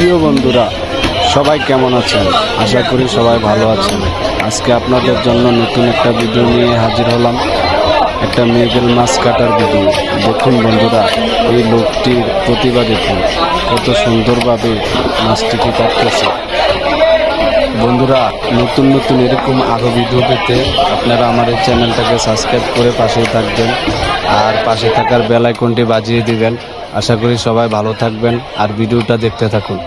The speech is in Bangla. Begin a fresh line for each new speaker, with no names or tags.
প্রিয় বন্ধুরা, সবাই কেমন আছেন? আশা করি সবাই ভালো আছেন। আজকে আপনাদের জন্য নতুন একটা ভিডিও নিয়ে হাজির হলাম। একটা মৃগেল মাছ কাটার ভিডিও। দেখুন বন্ধুরা, এই লোকটির প্রতিভা দেখুন, কত সুন্দরভাবে মাছটিকে কাটতেছে। বন্ধুরা, নতুন নতুন এরকম আরও ভিডিও পেতে আপনারা আমার এই চ্যানেলটাকে সাবস্ক্রাইব করে পাশেই থাকবেন, আর পাশে থাকার বেল আইকনটি বাজিয়ে দিবেন। আশা করি সবাই ভালো থাকবেন আর ভিডিওটা দেখতে থাকুন।